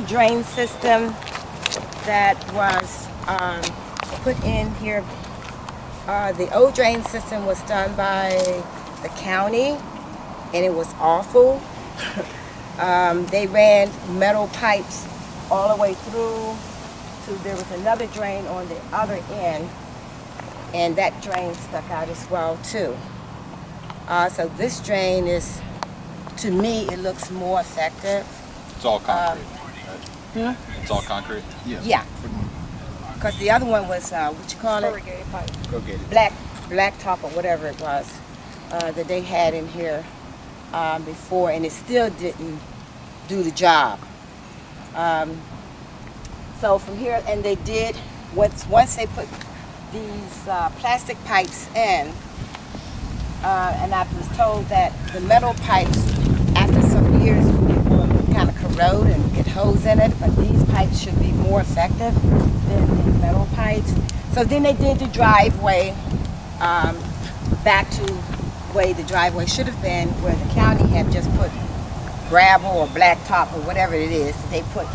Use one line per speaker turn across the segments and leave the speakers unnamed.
drain system that was put in here. The old drain system was done by the county, and it was awful. They ran metal pipes all the way through to, there was another drain on the other end, and that drain stuck out as well too. So this drain is, to me, it looks more effective.
It's all concrete.
Hmm?
It's all concrete?
Yeah. Because the other one was, what you call it?
Corrugated pipe.
Corrugated.
Black top or whatever it was that they had in here before, and it still didn't do the job. So from here, and they did, once they put these plastic pipes in, and I was told that the metal pipes, after some years, will kind of corrode and get holes in it, but these pipes should be more effective than the metal pipes. So then they did the driveway back to the way the driveway should have been, where the county had just put gravel or blacktop or whatever it is that they put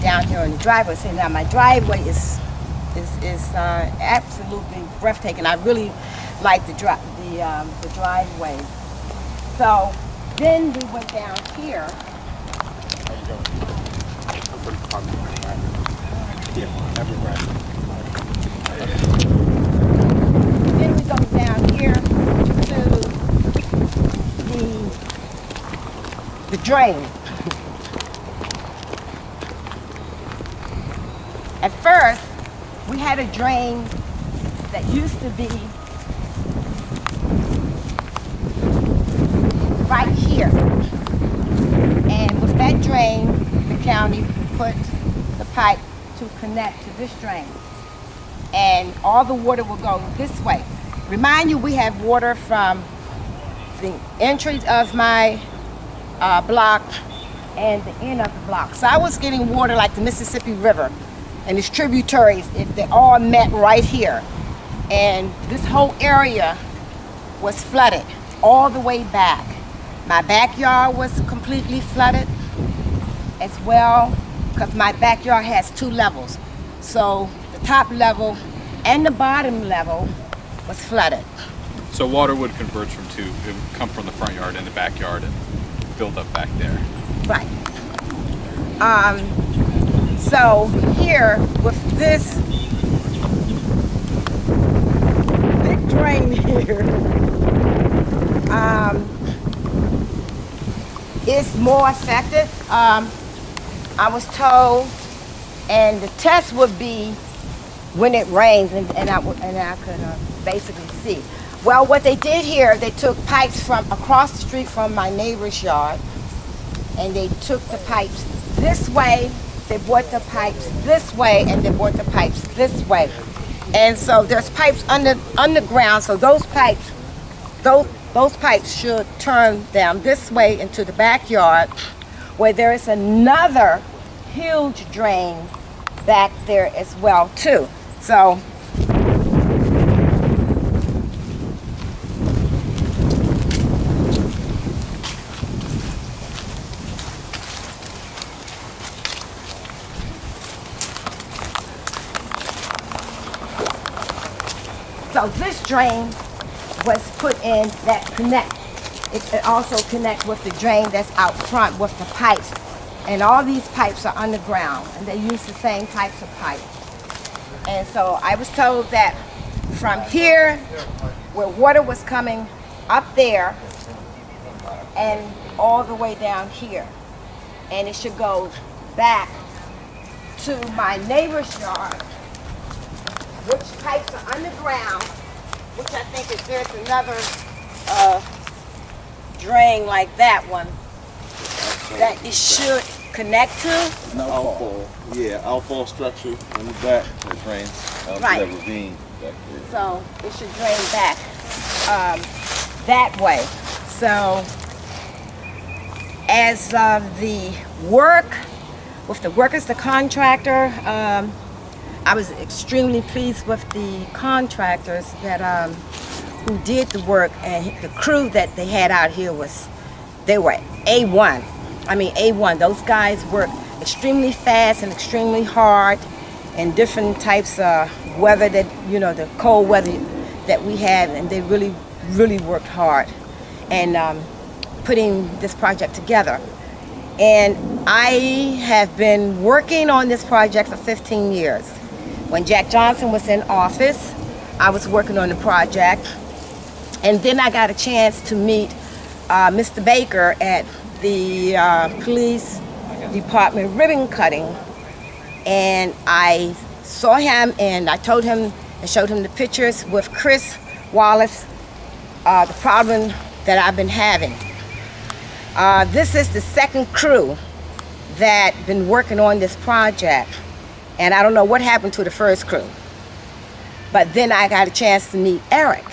down here on the driveway. So now my driveway is absolutely breathtaking. I really like the driveway. So then we went down here. Then we go down here to the drain. At first, we had a drain that used to be right here. And with that drain, the county put the pipe to connect to this drain. And all the water will go this way. Remind you, we have water from the entrance of my block and the end of the block. So I was getting water like the Mississippi River and its tributaries, they all met right here. And this whole area was flooded all the way back. My backyard was completely flooded as well, because my backyard has 2 levels. So the top level and the bottom level was flooded.
So water would converge from two. It would come from the front yard and the backyard and build up back there.
Right. So here with this big drain here, it's more effective. I was told, and the test would be when it rains, and I could basically see. Well, what they did here, they took pipes from across the street from my neighbor's yard, and they took the pipes this way, they brought the pipes this way, and they brought the pipes this way. And so there's pipes underground, so those pipes should turn down this way into the backyard, where there is another huge drain back there as well too. So this drain was put in that connect. It also connects with the drain that's out front with the pipes. And all these pipes are underground, and they use the same types of pipe. And so I was told that from here, where water was coming up there, and all the way down here. And it should go back to my neighbor's yard, which pipes are underground, which I think is there's another drain like that one that it should connect to.
Outfall, yeah, outfall structure in the back that drains out
Right.
to that ravine back there.
So it should drain back that way. So as the work with the workers, the contractor, I was extremely pleased with the contractors that who did the work, and the crew that they had out here they were A1. I mean A1. Those guys worked extremely fast and extremely hard, and different types of weather that, the cold weather that we have, and they really, really worked hard and putting this project together. And I have been working on this project for 15 years. When Jack Johnson was in office, I was working on the project. And then I got a chance to meet Mr. Baker at the police department ribbon cutting. And I saw him and I told him and showed him the pictures with Chris Wallace, the problem that I've been having. This is the second crew that been working on this project. And I don't know what happened to the first crew. But then I got a chance to meet Eric.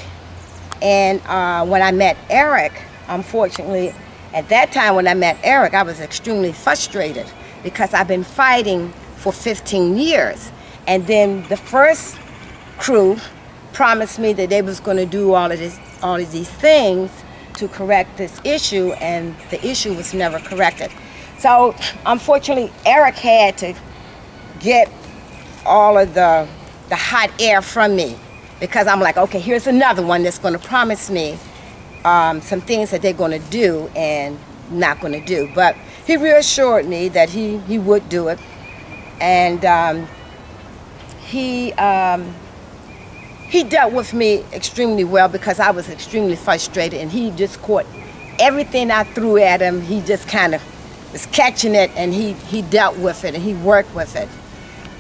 And when I met Eric, unfortunately, at that time when I met Eric, I was extremely frustrated because I've been fighting for 15 years. And then the first crew promised me that they was going to do all of these things to correct this issue, and the issue was never corrected. So unfortunately, Eric had to get all of the hot air from me, because I'm like, okay, here's another one that's going to promise me some things that they're going to do and not going to do. But he reassured me that he would do it, and he dealt with me extremely well because I was extremely frustrated, and he just caught everything I threw at him. He just kind of was catching it, and he dealt with it and he worked with it.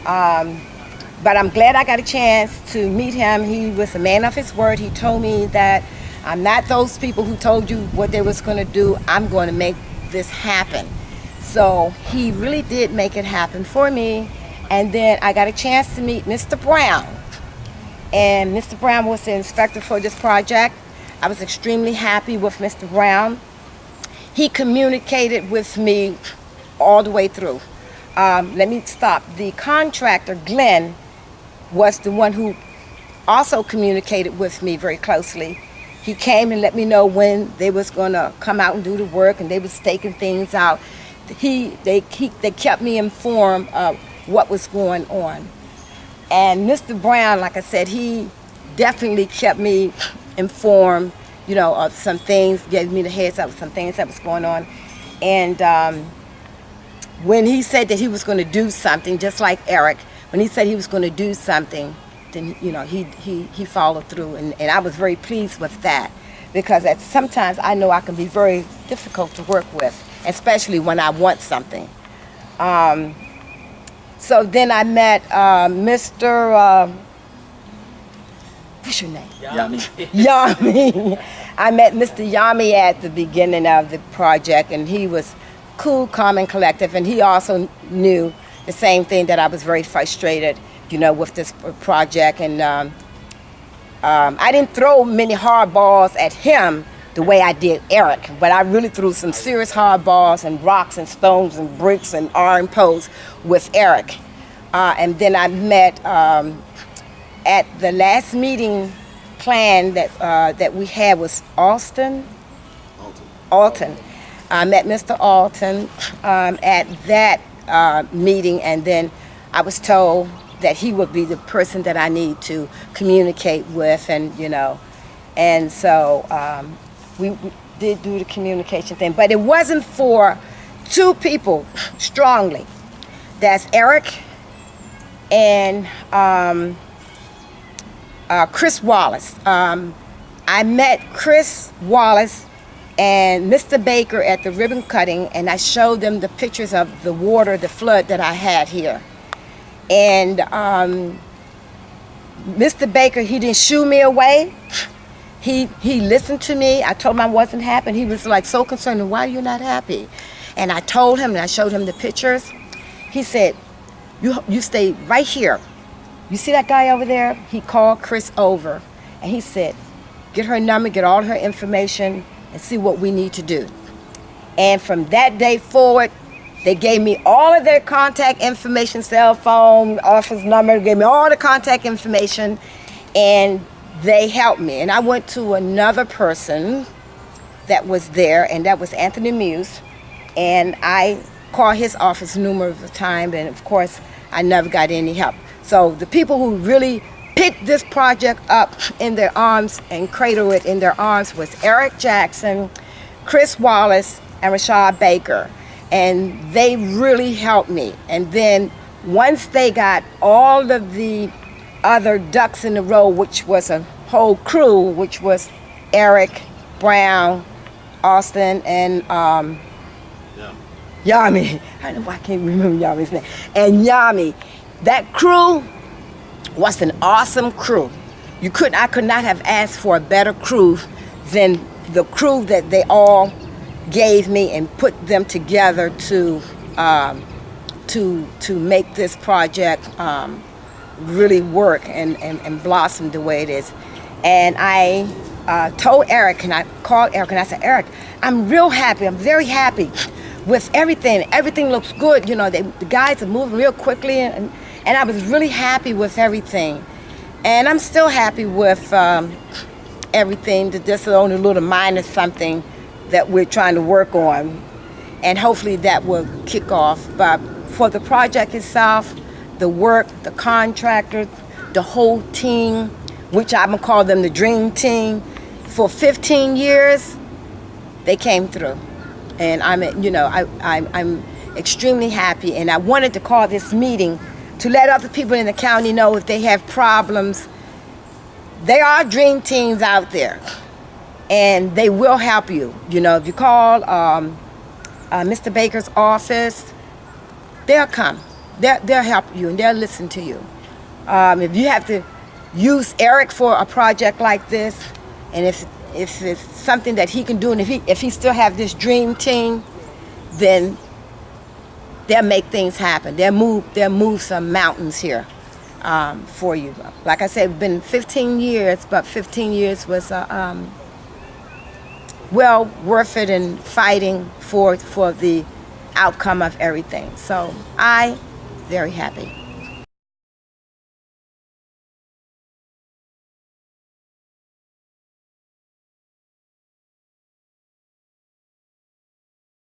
But I'm glad I got a chance to meet him. He was a man of his word. He told me that I'm not those people who told you what they was going to do. I'm going to make this happen. So he really did make it happen for me. And then I got a chance to meet Mr. Brown. And Mr. Brown was the inspector for this project. I was extremely happy with Mr. Brown. He communicated with me all the way through. Let me stop. The contractor, Glenn, was the one who also communicated with me very closely. He came and let me know when they was gonna come out and do the work, and they was staking things out. They kept me informed of what was going on. And Mr. Brown, like I said, he definitely kept me informed, of some things, gave me the heads up of some things that was going on. And when he said that he was going to do something, just like Eric, when he said he was going to do something, then he followed through, and I was very pleased with that, because sometimes I know I can be very difficult to work with, especially when I want something. So then I met Mr. What's your name?
Yami.
Yami. I met Mr. Yami at the beginning of the project, and he was cool, calm, and collective, and he also knew the same thing, that I was very frustrated, with this project. And I didn't throw many hard balls at him the way I did Eric, but I really threw some serious hard balls and rocks and stones and bricks and iron posts with Eric. And then I met at the last meeting plan that we had was Alton. I met Mr. Alton at that meeting, and then I was told that he would be the person that I need to communicate with, and so we did do the communication thing, but it wasn't for two people strongly. That's Eric and Chris Wallace. I met Chris Wallace and Mr. Baker at the ribbon cutting, and I showed them the pictures of the water, the flood that I had here. And Mr. Baker, he didn't shoo me away. He listened to me. I told him I wasn't happy. He was like so concerned, why are you not happy? And I told him, and I showed him the pictures. He said, you stay right here. You see that guy over there? He called Chris over, and he said, get her number, get all her information, and see what we need to do. And from that day forward, they gave me all of their contact information, cell phone, office number, gave me all the contact information, and they helped me. And I went to another person that was there, and that was Anthony Muse, and I called his office numerous times, and of course, I never got any help. So the people who really picked this project up in their arms and cradled it in their arms was Eric Jackson, Chris Wallace, and Rashad Baker. And they really helped me. And then once they got all of the other ducks in the row, which was a whole crew, which was Eric, Brown, Austin, and Yami. I don't know why I can't remember Yami's name. And Yami. That crew was an awesome crew. I could not have asked for a better crew than the crew that they all gave me and put them together to make this project really work and blossom the way it is. And I told Eric, and I called Eric, and I said, Eric, I'm real happy. I'm very happy with everything. Everything looks good. You know, the guys are moving real quickly, and I was really happy with everything. And I'm still happy with everything. Just only a little minor something that we're trying to work on, and hopefully that will kick off. But for the project itself, the work, the contractors, the whole team, which I'm gonna call them the dream team, for 15 years, they came through. And I'm extremely happy, and I wanted to call this meeting to let other people in the county know if they have problems. There are dream teams out there, and they will help you. You know, if you call Mr. Baker's office, they'll come. They'll help you, and they'll listen to you. If you have to use Eric for a project like this, and if it's something that he can do, and if he still have this dream team, then they'll make things happen. They'll move some mountains here for you. Like I said, it's been 15 years, but 15 years was well worth it in fighting for the outcome of everything. So very happy.